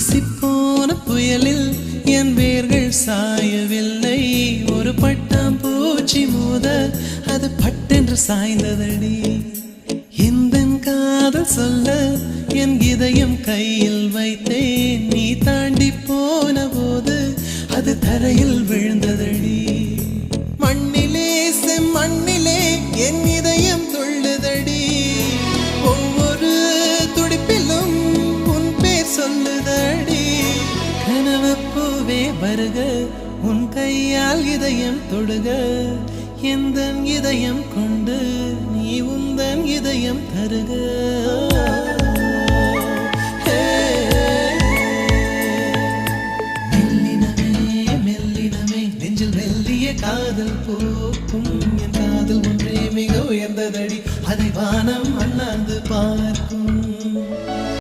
வீசிப்போன புயலில் என் வேர்கள் சாயவில்லை. ஒரு பட்டாம்பூச்சி மோத அது பட்டென்று சாய்ந்ததடி. எந்தன் காதல் சொல்ல என் இதயம் கையில் வைத்தேன். நீ தாண்டி போன போது அது தரையில் விழுந்ததடி. மண்ணிலே செம்மண்ணிலே என் இதயம் துள்ளுதடி. ஒவ்வொரு துடிப்பிலும் உன் பேர் சொல்லுதடி. கனவு பூவே வருக, உன் கையால் இதயம் தொடுக. எந்தன் இதயம் கொண்டு நீ உந்தன் இதயம் தருக.